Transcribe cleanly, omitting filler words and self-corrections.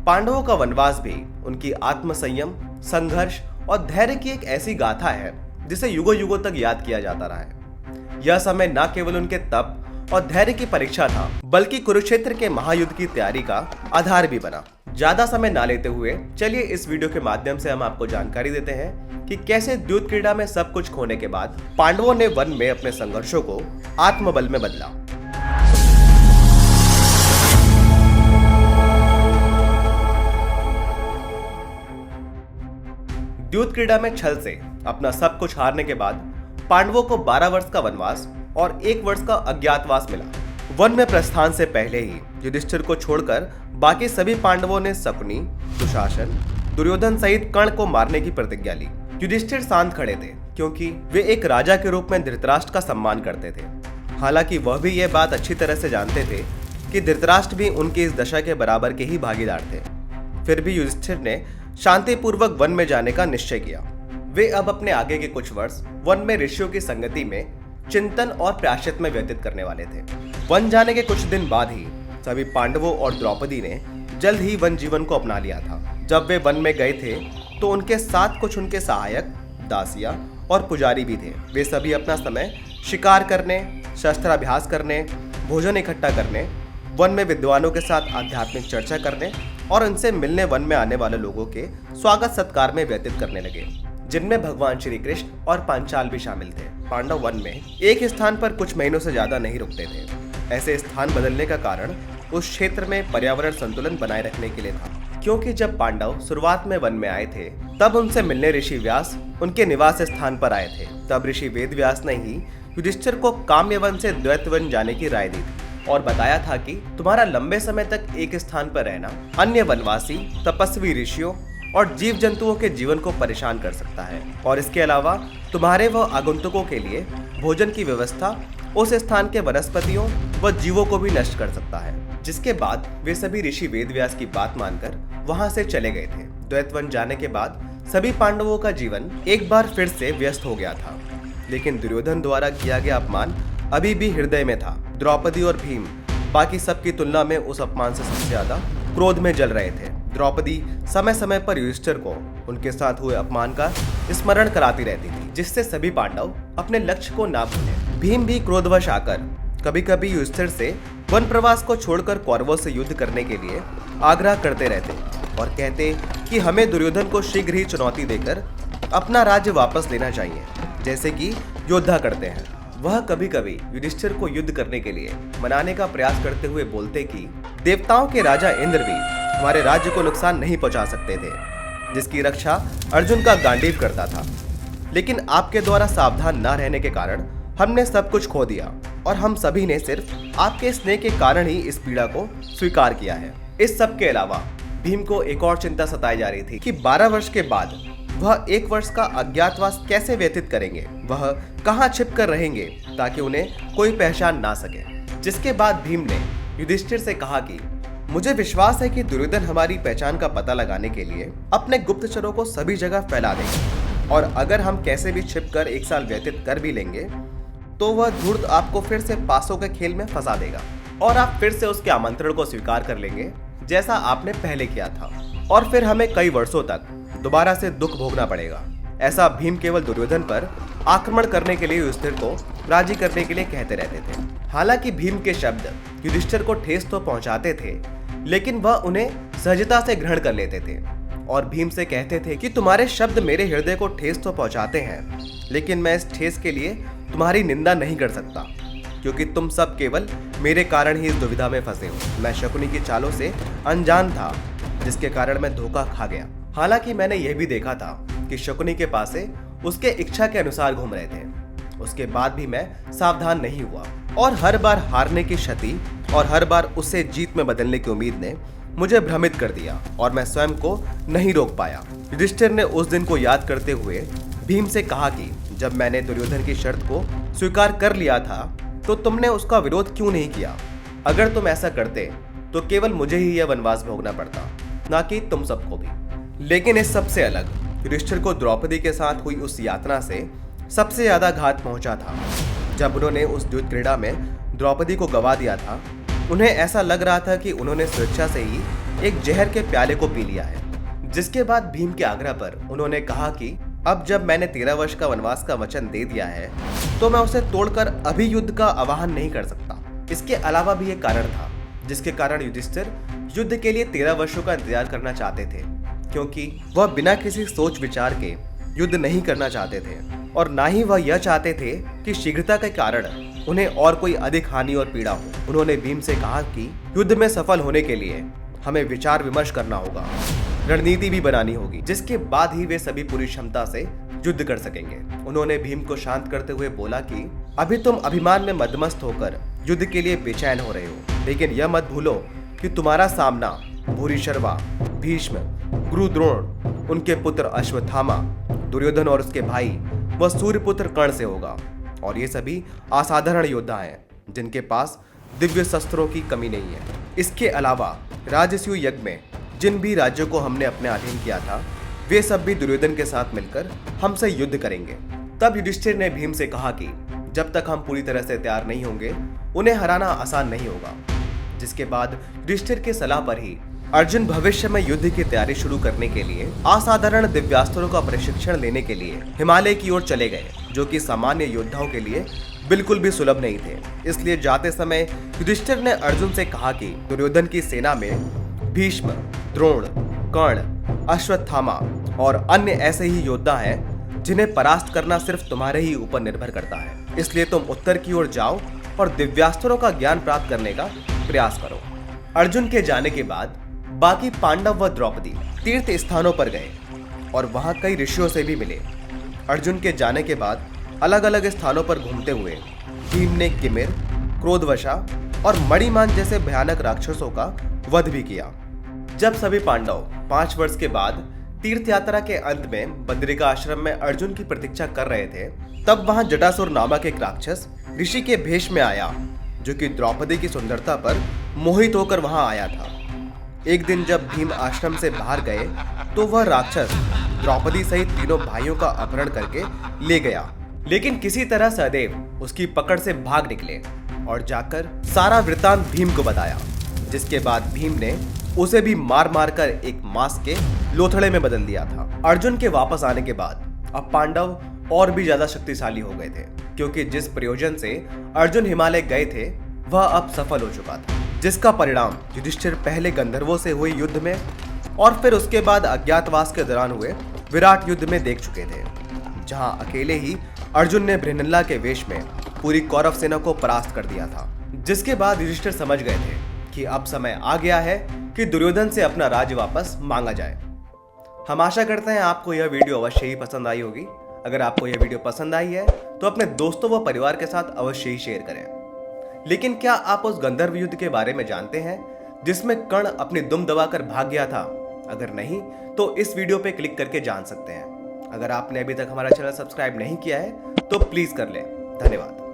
पांडवों का वनवास भी उनकी आत्मसंयम, संघर्ष और धैर्य की एक ऐसी गाथा है जिसे युगों युगों तक याद किया जाता रहा है। यह समय न केवल उनके तप और धैर्य की परीक्षा था, बल्कि कुरुक्षेत्र के महायुद्ध की तैयारी का आधार भी बना। ज्यादा समय ना लेते हुए चलिए इस वीडियो के माध्यम से हम आपको जानकारी देते हैं कि कैसे द्यूत क्रीड़ा में सब कुछ खोने के बाद पांडवों ने वन में अपने संघर्षों को आत्मबल में बदला। द्यूत क्रीड़ा में छल से अपना सब कुछ हारने के बाद पांडवों को 12 वर्ष का वनवास और 1 वर्ष का अज्ञातवास मिला। वन में प्रस्थान से पहले ही युधिष्ठिर को छोड़कर बाकी सभी पांडवों ने शकुनी, दुशासन, दुर्योधन सहित कर्ण को मारने की प्रतिज्ञा ली। युधिष्ठिर शांत खड़े थे क्योंकि वे एक राजा के रूप में धृतराष्ट्र का सम्मान करते थे। हालांकि वह भी यह बात अच्छी तरह से जानते थे कि धृतराष्ट्र भी उनकी इस दशा के बराबर के ही भागीदार थे। फिर भी युधिष्ठिर ने शांतिपूर्वक वन में जाने का निश्चय किया। वे अब अपने आगे के कुछ वर्ष वन में ऋषियों की संगति में चिंतन और प्रायश्चित में व्यतीत करने वाले थे। वन जाने के कुछ दिन बाद ही सभी पांडवों और द्रौपदी ने जल्द ही वन जीवन को अपना लिया था। जब वे वन में गए थे तो उनके साथ कुछ उनके सहायक, दासियां और पुजारी भी थे। वे सभी अपना समय शिकार करने, शस्त्राभ्यास करने, भोजन इकट्ठा करने, वन में विद्वानों के साथ आध्यात्मिक चर्चा करने और उनसे मिलने वन में आने वाले लोगों के स्वागत सत्कार में व्यतीत करने लगे, जिनमें भगवान श्री कृष्ण और पांचाल भी शामिल थे। पांडव वन में एक स्थान पर कुछ महीनों से ज्यादा नहीं रुकते थे। ऐसे स्थान बदलने का कारण उस क्षेत्र में पर्यावरण संतुलन बनाए रखने के लिए था, क्योंकि जब पांडव शुरुआत में वन में आए थे तब उनसे मिलने ऋषि व्यास उनके निवास स्थान पर आए थे। तब ऋषि वेद व्यास ने ही युधिष्ठिर को काम्यवन से द्वैतवन जाने की राय दी थी और बताया था कि तुम्हारा लंबे समय तक एक स्थान पर रहना अन्य वनवासी, तपस्वी ऋषियों और जीव जंतुओं के जीवन को परेशान कर सकता है, और इसके अलावा तुम्हारे व आगंतुकों के लिए भोजन की व्यवस्था उस स्थान के वनस्पतियों व जीवों को भी नष्ट कर सकता है। जिसके बाद वे सभी ऋषि वेदव्यास की बात मानकर वहां से चले गए थे। द्वैतवन जाने के बाद सभी पांडवों का जीवन एक बार फिर से व्यस्त हो गया था, लेकिन दुर्योधन द्वारा किया गया अपमान अभी भी हृदय में था। द्रौपदी और भीम बाकी सब की तुलना में उस अपमान से सबसे ज्यादा क्रोध में जल रहे थे। द्रौपदी समय समय पर युधिष्ठिर को उनके साथ हुए अपमान का स्मरण कराती रहती थी, जिससे सभी पांडव अपने लक्ष्य को ना भूलें। भीम भी क्रोधवश आकर कभी कभी युधिष्ठिर से वन प्रवास को छोड़कर कौरवों से युद्ध करने के लिए आग्रह करते रहते और कहते कि हमें दुर्योधन को शीघ्र ही चुनौती देकर अपना राज्य वापस लेना चाहिए, जैसे कि योद्धा करते हैं। वह कभी कभी युधिष्ठिर को युद्ध करने के लिए मनाने का प्रयास करते हुए बोलते कि देवताओं के राजा इंद्र भी हमारे राज्य को नुकसान नहीं पहुंचा सकते थे, जिसकी रक्षा अर्जुन का गांडीव करता था। लेकिन आपके द्वारा सावधान न रहने के कारण हमने सब कुछ खो दिया और हम सभी ने सिर्फ आपके स्नेह के कारण ही इस पीड़ा को स्वीकार किया है। इस सब के अलावा भीम को एक और चिंता सताई जा रही थी कि 12 वर्ष के बाद वह 1 वर्ष का अज्ञातवास कैसे व्यतीत करेंगे, वह कहां छिप कर रहेंगे ताकि उन्हें कोई पहचान ना सके। जिसके बाद भीम ने युधिष्ठिर से कहा कि मुझे विश्वास है कि दुर्योधन हमारी पहचान का पता लगाने के लिए अपने गुप्तचरों को सभी जगह फैला देंगे, और अगर हम कैसे भी छिप कर 1 साल व्यतीत कर भी लेंगे तो वह धूर्त आपको फिर से पासों के खेल में फंसा देगा और आप फिर से उसके आमंत्रण को स्वीकार कर लेंगे जैसा आपने पहले किया था, और फिर हमें कई वर्षों तक दोबारा से दुख भोगना पड़ेगा। ऐसा भीम केवल दुर्योधन पर आक्रमण करने के लिए युधिष्ठिर को राजी करने के लिए कहते रहते थे। हालांकि भीम के शब्द युधिष्ठिर को ठेस तो पहुंचाते थे, लेकिन वह उन्हें सहजता से ग्रहण कर लेते थे और भीम से कहते थे कि तुम्हारे शब्द मेरे हृदय को ठेस तो पहुंचाते हैं, लेकिन मैं इस ठेस के लिए तुम्हारी निंदा नहीं कर सकता, क्योंकि तुम सब केवल मेरे कारण ही इस दुविधा में फंसे हो। मैं शकुनी की चालों से अनजान था, जिसके कारण मैं धोखा खा गया। हालांकि मैंने यह भी देखा था कि शकुनी के पासे उसके इच्छा के अनुसार घूम रहे थे। उसके बाद भी मैं सावधान नहीं हुआ और हर बार हारने की क्षति और हर बार उसे जीत में बदलने की उम्मीद ने मुझे भ्रमित कर दिया और मैं स्वयं को नहीं रोक पाया। युधिष्ठिर ने उस दिन को याद करते हुए भीम से कहा कि जब मैंने दुर्योधन की शर्त को स्वीकार कर लिया था तो तुमने उसका विरोध क्यों नहीं किया? अगर तुम ऐसा करते तो केवल मुझे ही यह वनवास भोगना पड़ता, ना कि तुम सबको भी। लेकिन इस सबसे अलग युधिष्ठिर को द्रौपदी के साथ हुई उस यातना से सबसे ज्यादा घात पहुंचा था। जब उन्होंने उस द्यूत क्रीड़ा में द्रौपदी को गवा दिया था, उन्हें ऐसा लग रहा था कि उन्होंने स्वेच्छा से ही एक जहर के प्याले को पी लिया है। जिसके बाद भीम के आग्रह पर उन्होंने कहा कि अब जब मैंने 13 वर्ष का वनवास का वचन दे दिया है तो मैं उसे तोड़कर अभी युद्ध का आह्वान नहीं कर सकता। इसके अलावा भी एक कारण था जिसके कारण युधिष्ठिर युद्ध के लिए 13 वर्षों का इंतजार करना चाहते थे, क्योंकि वह बिना किसी सोच विचार के युद्ध नहीं करना चाहते थे और ना ही वह यह चाहते थे कि शीघ्रता के कारण उन्हें और कोई अधिक हानि और पीड़ा हो। उन्होंने भीम से कहा कि युद्ध में सफल होने के लिए हमें विचार विमर्श करना होगा, रणनीति भी बनानी होगी, जिसके बाद ही वे सभी पूरी क्षमता से युद्ध कर सकेंगे। उन्होंने भीम को शांत करते हुए बोला कि अभी तुम अभिमान में मदमस्त होकर युद्ध के लिए बेचैन हो रहे हो, लेकिन यह मत भूलो कि तुम्हारा सामना भूरिश्रवा, भीष्म, गुरु द्रोण, उनके पुत्र अश्वत्थामा, दुर्योधन और उसके भाई व सूर्यपुत्र कर्ण से होगा। और ये सभी असाधारण योद्धा हैं जिनके पास दिव्य शस्त्रों की कमी नहीं है। इसके अलावा राजसूय यज्ञ में जिन भी राज्यों को हमने अपने अधीन किया था वे सब भी दुर्योधन के साथ मिलकर हमसे युद्ध करेंगे। तब युधिष्ठिर ने भीम से कहा कि जब तक हम पूरी तरह से तैयार नहीं होंगे उन्हें हराना आसान नहीं होगा। जिसके बाद युधिष्ठिर की सलाह पर ही अर्जुन भविष्य में युद्ध की तैयारी शुरू करने के लिए असाधारण दिव्यास्त्रों का प्रशिक्षण लेने के लिए हिमालय की ओर चले गए, जो कि सामान्य योद्धाओं के लिए बिल्कुल भी सुलभ नहीं थे। इसलिए जाते समय युधिष्ठिर ने अर्जुन से कहा कि दुर्योधन की सेना में भीष्म, द्रोण, कर्ण, अश्वत्थामा और अन्य ऐसे ही योद्धा हैं जिन्हें परास्त करना सिर्फ तुम्हारे ही ऊपर निर्भर करता है। इसलिए तुम उत्तर की ओर जाओ और दिव्यास्त्रों का ज्ञान प्राप्त करने का प्रयास करो। अर्जुन के जाने के बाद बाकी पांडव व द्रौपदी तीर्थ स्थानों पर गए और वहां कई ऋषियों से भी मिले। अर्जुन के जाने के बाद अलग अलग स्थानों पर घूमते हुए भीम ने किमिर, क्रोधवशा और मणिमान जैसे भयानक राक्षसों का वध भी किया। जब सभी पांडव 5 वर्ष के बाद तीर्थ यात्रा के अंत में बद्रिका आश्रम में अर्जुन की प्रतीक्षा कर रहे थे, तब वहां जटासुर नामक एक राक्षस ऋषि के भेष में आया, जो कि द्रौपदी की सुंदरता पर मोहित होकर वहां आया था। एक दिन जब भीम आश्रम से बाहर गए तो वह राक्षस द्रौपदी सहित तीनों भाइयों का अपहरण करके ले गया, लेकिन किसी तरह सहदेव उसकी पकड़ से भाग निकले और जाकर सारा वृत्तांत भीम को बताया। जिसके बाद भीम ने उसे भी मार मार कर एक मांस के लोथड़े में बदल दिया था। अर्जुन के वापस आने के बाद अब पांडव और भी ज्यादा शक्तिशाली हो गए थे, क्योंकि जिस प्रयोजन से अर्जुन हिमालय गए थे वह अब सफल हो चुका था, जिसका परिणाम युधिष्ठिर पहले गंधर्वों से हुए युद्ध में और फिर उसके बाद अज्ञातवास के दौरान हुए विराट युद्ध में देख चुके थे, जहां अकेले ही अर्जुन ने बृहन्नला के वेश में पूरी कौरव सेना को परास्त कर दिया था। जिसके बाद युधिष्ठिर समझ गए थे कि अब समय आ गया है कि दुर्योधन से अपना राज्य वापस मांगा जाए। हम आशा करते हैं आपको यह वीडियो अवश्य ही पसंद आई होगी। अगर आपको यह वीडियो पसंद आई है तो अपने दोस्तों व परिवार के साथ अवश्य ही शेयर करें। लेकिन क्या आप उस गंधर्व युद्ध के बारे में जानते हैं जिसमें कर्ण अपनी दुम दबाकर भाग गया था? अगर नहीं तो इस वीडियो पे क्लिक करके जान सकते हैं। अगर आपने अभी तक हमारा चैनल सब्सक्राइब नहीं किया है तो प्लीज कर लें। धन्यवाद।